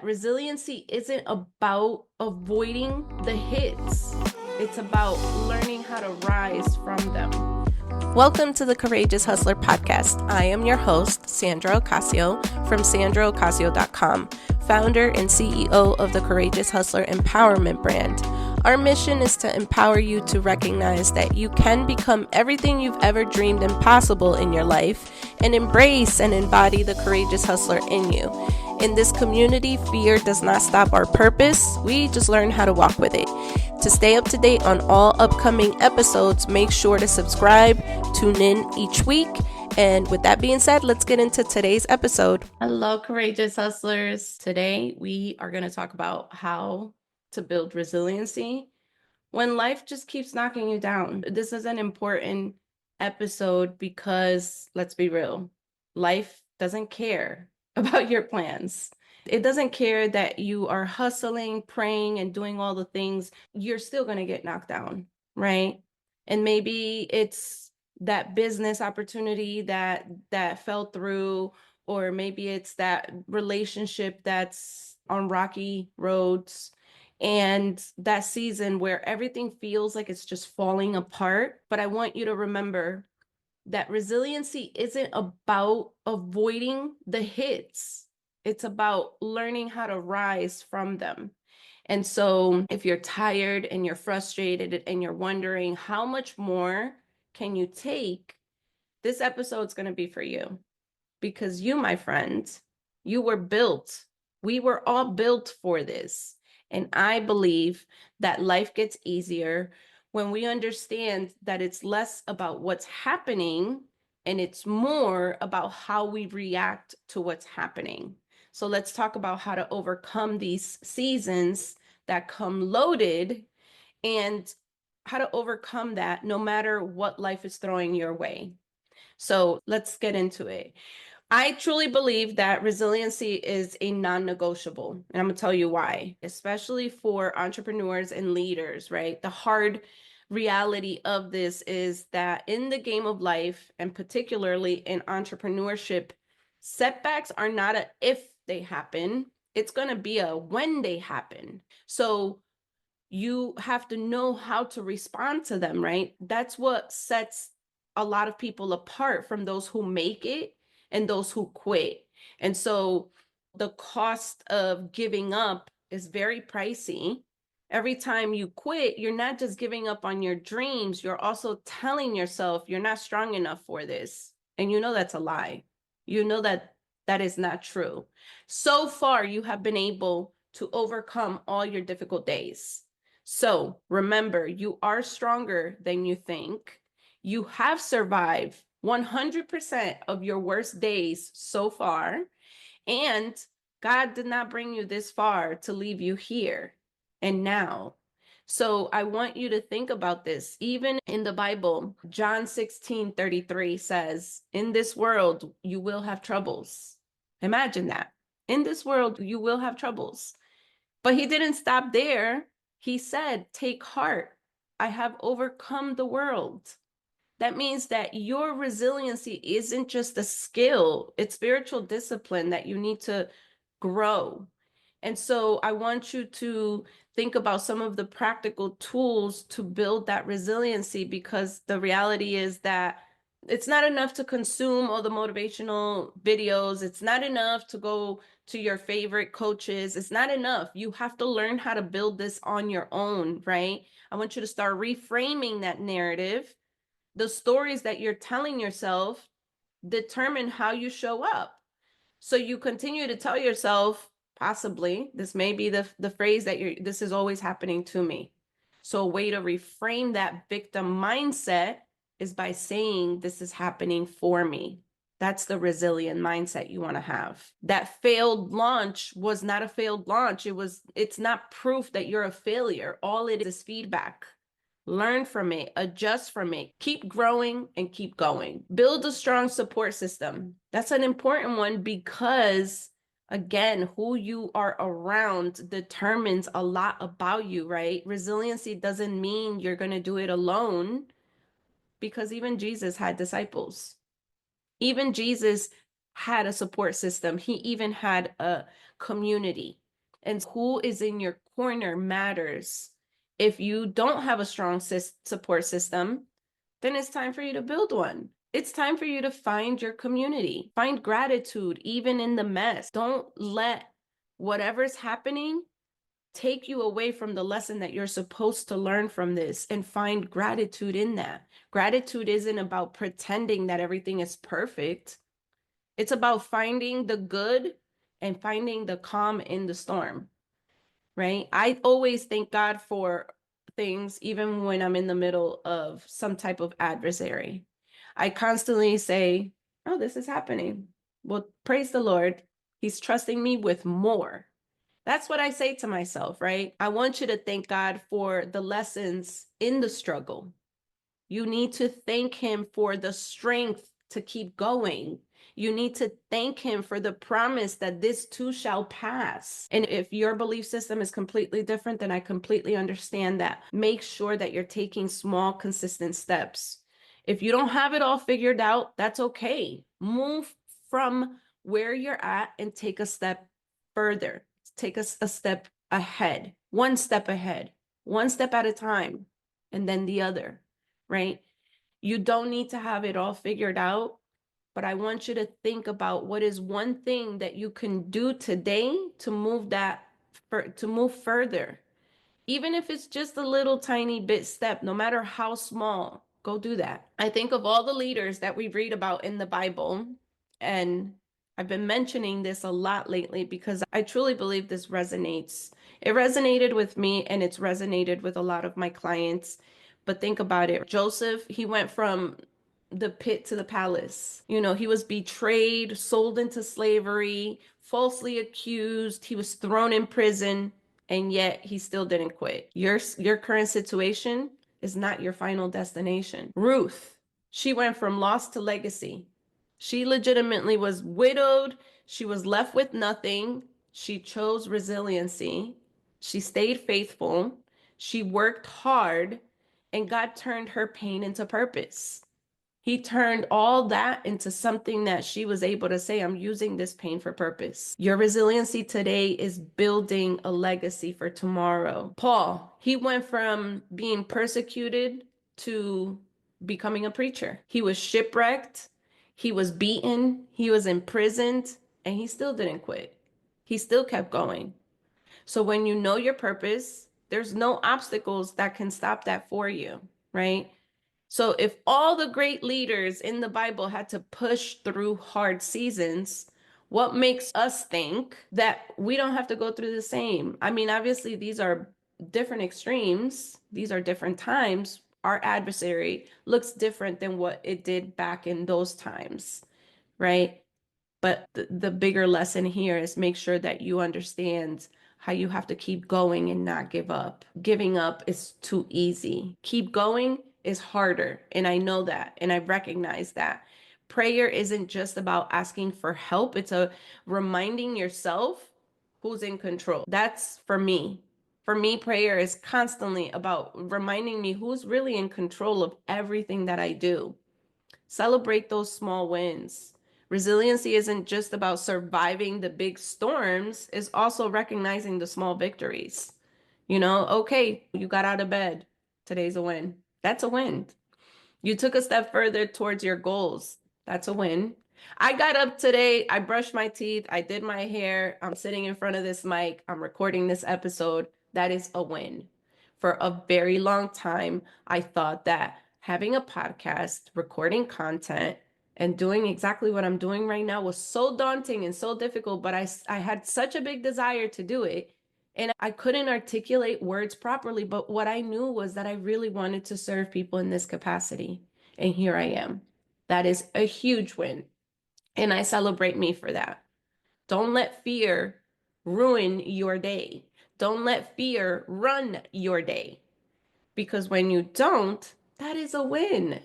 Resiliency isn't about avoiding the hits. It's about learning how to rise from them. Welcome to the Courageous Hustler podcast. I am your host, Sandra Ocasio from sandraocasio.com, founder and CEO of the Courageous Hustler Empowerment brand. Our mission is to empower you to recognize that you can become everything you've ever dreamed impossible in your life and embrace and embody the courageous hustler in you. In this community, fear does not stop our purpose. We just learn how to walk with it. To stay up to date on all upcoming episodes, make sure to subscribe, tune in each week. And with that being said, let's get into today's episode. Hello, courageous hustlers. Today, we are going to talk about how to build resiliency when life just keeps knocking you down. This is an important episode because, let's be real, life doesn't care about your plans. It doesn't care that you are hustling, praying, and doing all the things. You're still going to get knocked down, right? And maybe it's that business opportunity that fell through, or maybe it's that relationship that's on rocky roads, and that season where everything feels like it's just falling apart. But I want you to remember that resiliency isn't about avoiding the hits. It's about learning how to rise from them. And so if you're tired and you're frustrated and you're wondering how much more can you take, this episode's going to be for you. Because you, my friend, you were built. We were all built for this. And I believe that life gets easier when we understand that it's less about what's happening and it's more about how we react to what's happening. So let's talk about how to overcome these seasons that come loaded and how to overcome that no matter what life is throwing your way. So let's get into it. I truly believe that resiliency is a non-negotiable, and I'm gonna tell you why, especially for entrepreneurs and leaders, right? The hard reality of this is that in the game of life, and particularly in entrepreneurship, setbacks are not a if they happen, it's gonna be a when they happen. So you have to know how to respond to them, right? That's what sets a lot of people apart from those who make it and those who quit. And so the cost of giving up is very pricey. Every time you quit, you're not just giving up on your dreams, you're also telling yourself you're not strong enough for this. And you know that's a lie. You know that that is not true. So far, you have been able to overcome all your difficult days. So remember, you are stronger than you think. You have survived 100% of your worst days so far, and God did not bring you this far to leave you here and now. So I want you to think about this. Even in the Bible, John 16:33 says, in this world, you will have troubles. Imagine that. In this world, you will have troubles. But he didn't stop there. He said, take heart. I have overcome the world. That means that your resiliency isn't just a skill, it's spiritual discipline that you need to grow. And so I want you to think about some of the practical tools to build that resiliency, because the reality is that it's not enough to consume all the motivational videos. It's not enough to go to your favorite coaches. It's not enough. You have to learn how to build this on your own, right? I want you to start reframing that narrative. The stories that you're telling yourself determine how you show up. So you continue to tell yourself, possibly, this may be the phrase that this is always happening to me. So a way to reframe that victim mindset is by saying, this is happening for me. That's the resilient mindset you want to have. That failed launch was not a failed launch. It's not proof that you're a failure. All it is feedback. Learn from it, adjust from it, keep growing and keep going. Build a strong support system. That's an important one because, again, who you are around determines a lot about you, right? Resiliency doesn't mean you're going to do it alone, because even Jesus had disciples. Even Jesus had a support system. He even had a community. And who is in your corner matters. If you don't have a strong support system, then it's time for you to build one. It's time for you to find your community. Find gratitude even in the mess. Don't let whatever's happening take you away from the lesson that you're supposed to learn from this, and find gratitude in that. Gratitude isn't about pretending that everything is perfect. It's about finding the good and finding the calm in the storm, right? I always thank God for things, even when I'm in the middle of some type of adversary. I constantly say, oh, this is happening. Well, praise the Lord. He's trusting me with more. That's what I say to myself, right? I want you to thank God for the lessons in the struggle. You need to thank him for the strength to keep going. You need to thank him for the promise that this too shall pass. And if your belief system is completely different, then I completely understand that. Make sure that you're taking small, consistent steps. If you don't have it all figured out, that's okay. Move from where you're at and take a step further. Take a step ahead, one step ahead, one step at a time, and then the other. Right? You don't need to have it all figured out, but I want you to think about what is one thing that you can do today to move further. Even if it's just a little tiny bit step, no matter how small, go do that. I think of all the leaders that we read about in the Bible, and I've been mentioning this a lot lately because I truly believe this resonates. It resonated with me and it's resonated with a lot of my clients. But think about it. Joseph, he went from the pit to the palace. You know, he was betrayed, sold into slavery, falsely accused. He was thrown in prison, and yet he still didn't quit. Your current situation is not your final destination. Ruth, she went from loss to legacy. She legitimately was widowed. She was left with nothing. She chose resiliency. She stayed faithful. She worked hard, and God turned her pain into purpose. He turned all that into something that she was able to say, I'm using this pain for purpose. Your resiliency today is building a legacy for tomorrow. Paul, he went from being persecuted to becoming a preacher. He was shipwrecked, he was beaten, he was imprisoned, and he still didn't quit. He still kept going. So when you know your purpose, there's no obstacles that can stop that for you, right? So if all the great leaders in the Bible had to push through hard seasons, what makes us think that we don't have to go through the same? I mean, obviously, these are different extremes. These are different times. Our adversary looks different than what it did back in those times, right? But the bigger lesson here is make sure that you understand how you have to keep going and not give up. Giving up is too easy. Keep going is harder. And I know that. And I recognize that. Prayer isn't just about asking for help. It's a reminding yourself who's in control. That's for me. For me, prayer is constantly about reminding me who's really in control of everything that I do. Celebrate those small wins. Resiliency isn't just about surviving the big storms, it's also recognizing the small victories. You know, okay, you got out of bed. Today's a win. That's a win. You took a step further towards your goals. That's a win. I got up today, I brushed my teeth, I did my hair, I'm sitting in front of this mic, I'm recording this episode. That is a win. For a very long time, I thought that having a podcast, recording content, and doing exactly what I'm doing right now was so daunting and so difficult, but I had such a big desire to do it. And I couldn't articulate words properly, but what I knew was that I really wanted to serve people in this capacity. And here I am. That is a huge win. And I celebrate me for that. Don't let fear ruin your day. Don't let fear run your day. Because when you don't, that is a win.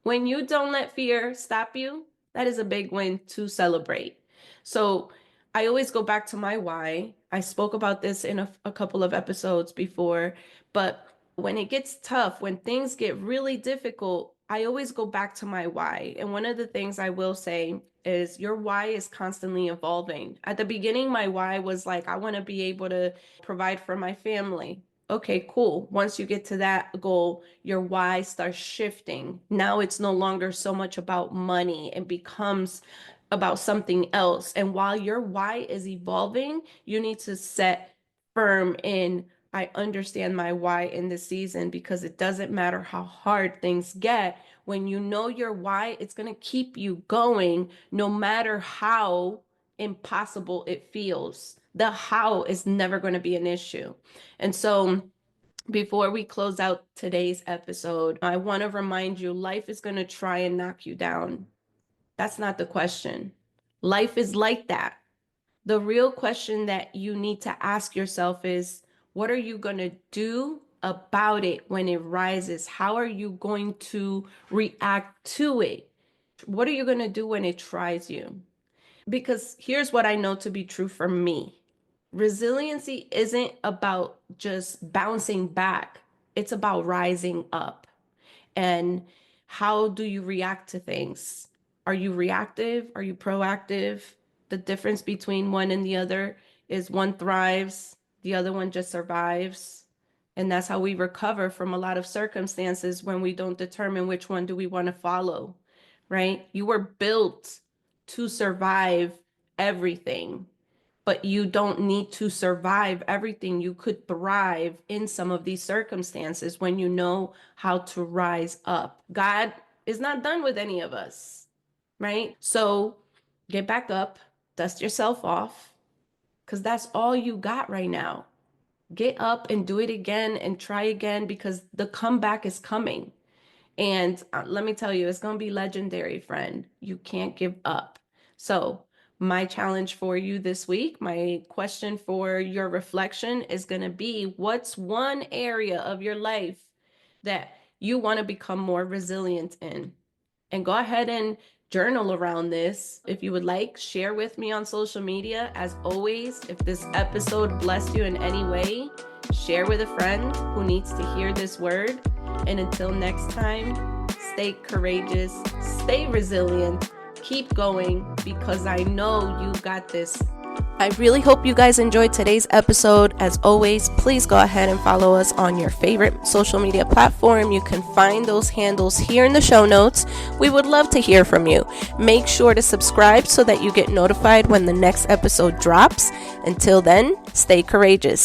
When you don't let fear stop you, that is a big win to celebrate. So I always go back to my why. I spoke about this in a couple of episodes before, but when it gets tough, when things get really difficult, I always go back to my why. And one of the things I will say is your why is constantly evolving. At the beginning, my why was like, I want to be able to provide for my family. Okay, cool. Once you get to that goal, your why starts shifting. Now it's no longer so much about money. It becomes about something else. And while your why is evolving, you need to set firm in, I understand my why in this season, because it doesn't matter how hard things get. When you know your why, it's going to keep you going no matter how impossible it feels. The how is never going to be an issue. And so before we close out today's episode, I want to remind you, life is going to try and knock you down. That's not the question. Life is like that. The real question that you need to ask yourself is, what are you going to do about it when it rises? How are you going to react to it? What are you going to do when it tries you? Because here's what I know to be true for me. Resiliency isn't about just bouncing back. It's about rising up. And how do you react to things? Are you reactive? Are you proactive? The difference between one and the other is one thrives, the other one just survives. And that's how we recover from a lot of circumstances when we don't determine which one do we want to follow, right? You were built to survive everything, but you don't need to survive everything. You could thrive in some of these circumstances when you know how to rise up. God is not done with any of us, right? So get back up, dust yourself off, because that's all you got right now. Get up and do it again and try again, because the comeback is coming. And let me tell you, it's going to be legendary, friend. You can't give up. So my challenge for you this week, my question for your reflection is going to be, what's one area of your life that you want to become more resilient in? And go ahead and journal around this. If you would like, share with me on social media. As always, if this episode blessed you in any way, share with a friend who needs to hear this word. And until next time, stay courageous, stay resilient, keep going, because I know you got this. I really hope you guys enjoyed today's episode. As always, please go ahead and follow us on your favorite social media platform. You can find those handles here in the show notes. We would love to hear from you. Make sure to subscribe so that you get notified when the next episode drops. Until then, stay courageous.